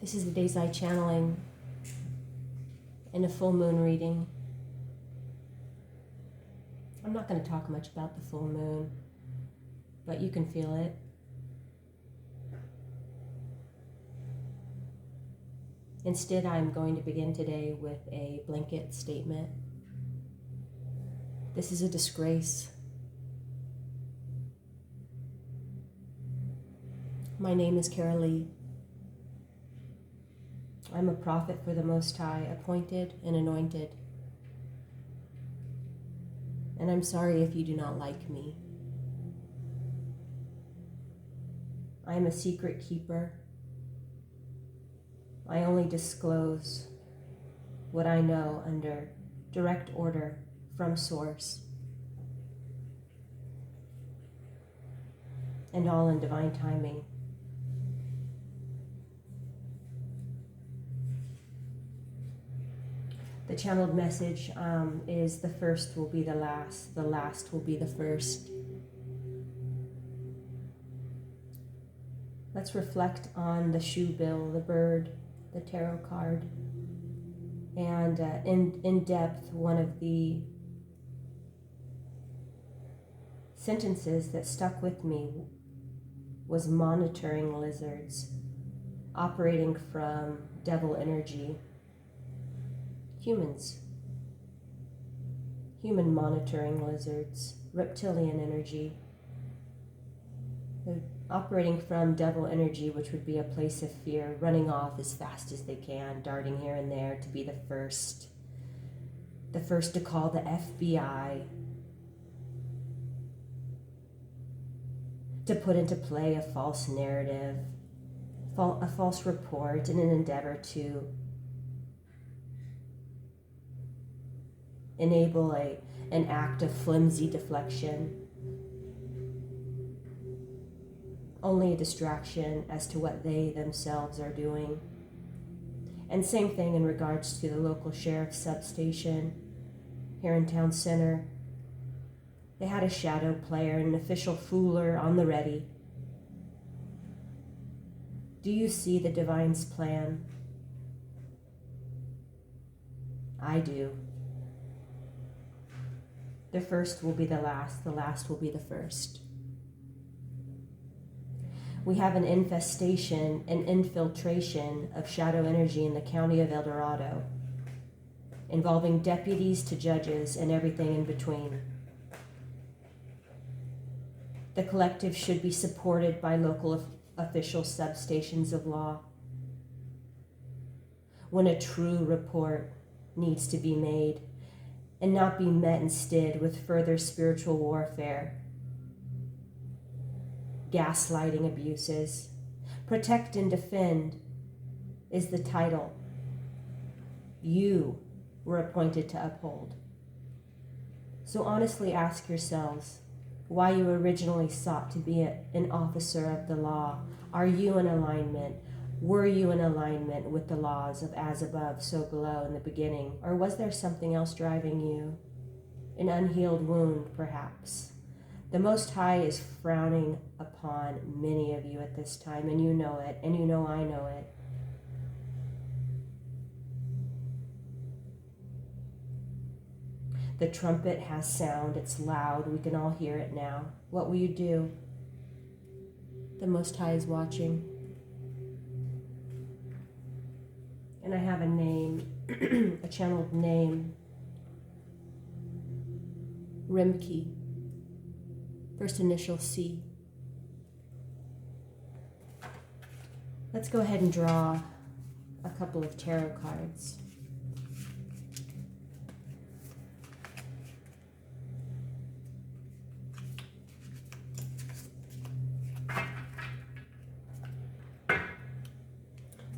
This is the Dazai channeling in a full moon reading. I'm not going to talk much about the full moon, but you can feel it. Instead, I'm going to begin today with a blanket statement. This is a disgrace. My name is Kara Lee. I'm a prophet for the Most High, appointed and anointed. And I'm sorry if you do not like me. I am a secret keeper. I only disclose what I know under direct order from Source, and all in divine timing. The channeled message is the first will be the last will be the first. Let's reflect on the shoe bill, the bird, the tarot card, and in depth, one of the sentences that stuck with me was monitoring lizards, operating from devil energy. Humans, human monitoring lizards, reptilian energy. They're operating from devil energy, which would be a place of fear, running off as fast as they can, darting here and there to be the first to call the FBI, to put into play a false narrative, a false report in an endeavor to enable an act of flimsy deflection. Only a distraction as to what they themselves are doing. And same thing in regards to the local sheriff's substation here in town center. They had a shadow player, an official fooler on the ready. Do you see the divine's plan? I do. The first will be the last will be the first. We have an infestation, an infiltration of shadow energy in the county of El Dorado, involving deputies to judges and everything in between. The collective should be supported by local official substations of law. When a true report needs to be made and not be met instead with further spiritual warfare, gaslighting abuses. Protect and defend is the title you were appointed to uphold. So honestly ask yourselves why you originally sought to be an officer of the law. Are you in alignment? Were you in alignment with the laws of as above, so below in the beginning? Or was there something else driving you? An unhealed wound, perhaps. The Most High is frowning upon many of you at this time, and you know it, and you know I know it. The trumpet has sound, it's loud, we can all hear it now. What will you do? The Most High is watching. And I have a name, a channeled name, Rimke, first initial C. Let's go ahead and draw a couple of tarot cards.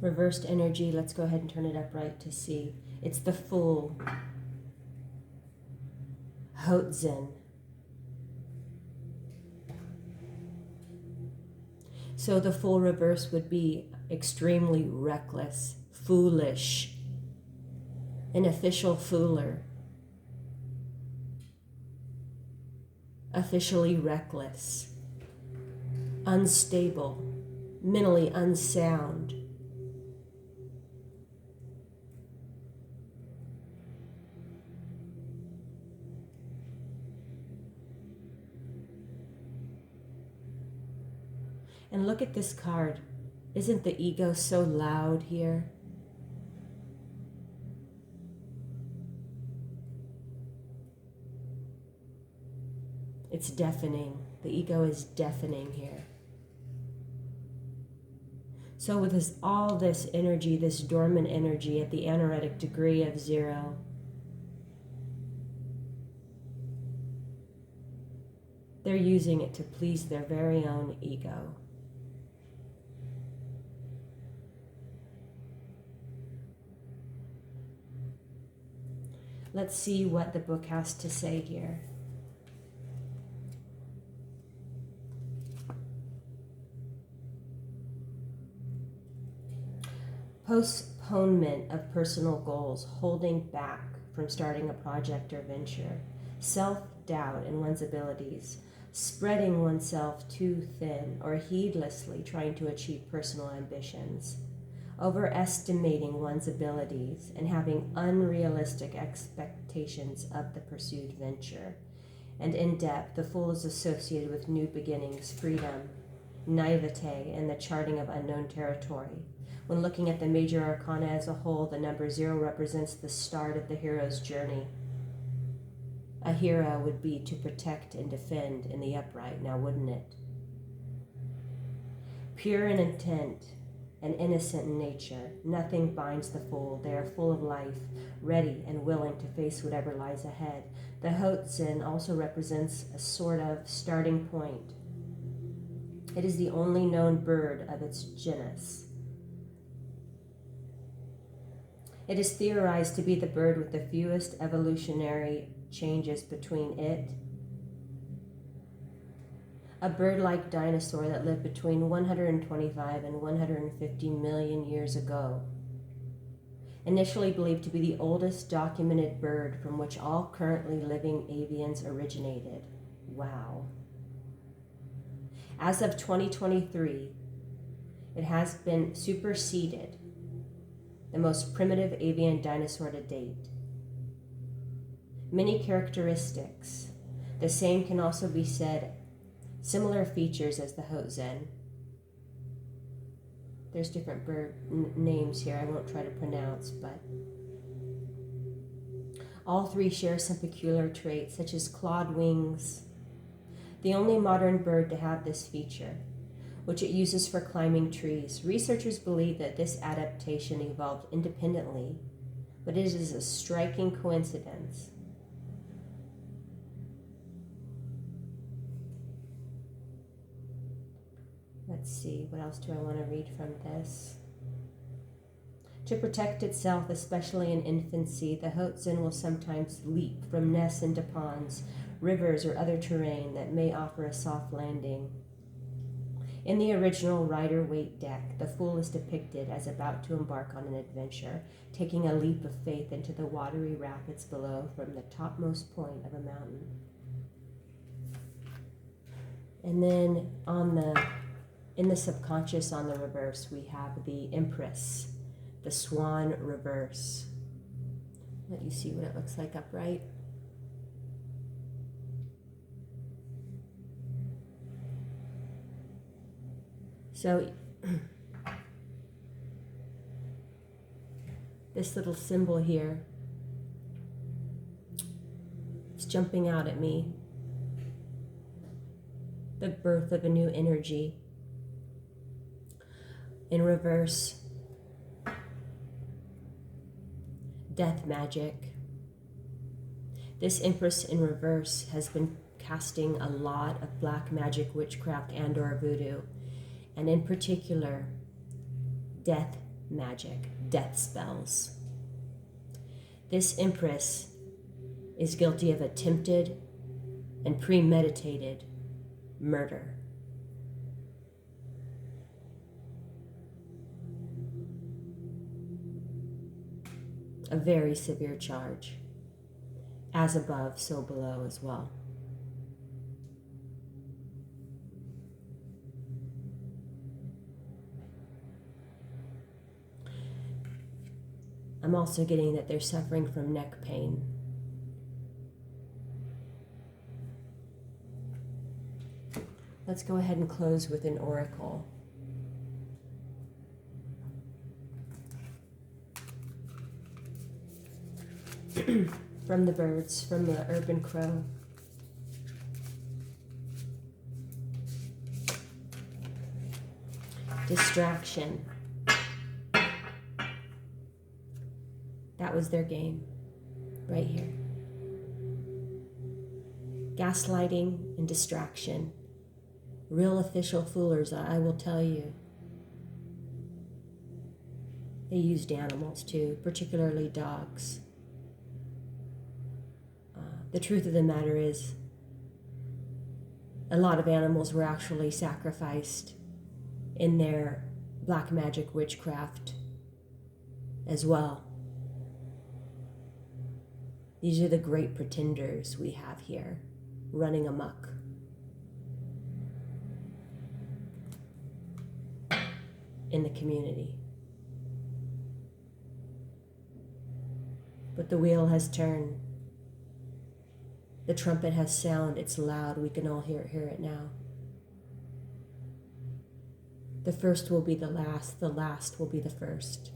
Reversed energy, let's go ahead and turn it upright to see. It's the full Hotzin. So the full reverse would be extremely reckless, foolish, an official fooler, officially reckless, unstable, mentally unsound, And look at this card. Isn't the ego so loud here? It's deafening. The ego is deafening here. So with all this energy, this dormant energy at the aneretic degree of 0, they're using it to please their very own ego. Let's see what the book has to say here. Postponement of personal goals, holding back from starting a project or venture, self-doubt in one's abilities, spreading oneself too thin, or heedlessly trying to achieve personal ambitions, overestimating one's abilities, and having unrealistic expectations of the pursued venture. And in depth, the Fool is associated with new beginnings, freedom, naivete, and the charting of unknown territory. When looking at the major arcana as a whole, the number 0 represents the start of the hero's journey. A hero would be to protect and defend in the upright, now wouldn't it? Pure in intent and innocent in nature, nothing binds the Fool. They are full of life, ready and willing to face whatever lies ahead. The Hoatzin also represents a sort of starting point. It is the only known bird of its genus. It is theorized to be the bird with the fewest evolutionary changes between it, a bird-like dinosaur that lived between 125 and 150 million years ago. Initially believed to be the oldest documented bird from which all currently living avians originated. Wow. As of 2023, it has been superseded, the most primitive avian dinosaur to date. Many characteristics. The same can also be said, similar features as the Hoatzin. There's different bird names here I won't try to pronounce, but all three share some peculiar traits, such as clawed wings, the only modern bird to have this feature, which it uses for climbing trees. Researchers believe that this adaptation evolved independently, but it is a striking coincidence. Let's see, what else do I want to read from this? To protect itself, especially in infancy, the Hoatzin will sometimes leap from nests into ponds, rivers, or other terrain that may offer a soft landing. In the original Rider-Waite deck, the Fool is depicted as about to embark on an adventure, taking a leap of faith into the watery rapids below from the topmost point of a mountain. And then in the subconscious on the reverse, we have the Empress, the Swan reverse. Let you see what it looks like upright. So this little symbol here is jumping out at me. The birth of a new energy. In reverse, death magic. This Empress in reverse has been casting a lot of black magic, witchcraft, and/or voodoo, and in particular, death magic, death spells. This Empress is guilty of attempted and premeditated murder. A very severe charge. As above, so below as well. I'm also getting that they're suffering from neck pain. Let's go ahead and close with an oracle. From the birds, from the urban crow. Distraction. That was their game, right here. Gaslighting and distraction. Real official foolers, I will tell you. They used animals too, particularly dogs. The truth of the matter is, a lot of animals were actually sacrificed in their black magic witchcraft as well. These are the great pretenders we have here, running amok. In the community. But the wheel has turned. The trumpet has sound, it's loud, we can all hear it now. The first will be the last will be the first.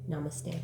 Namaste.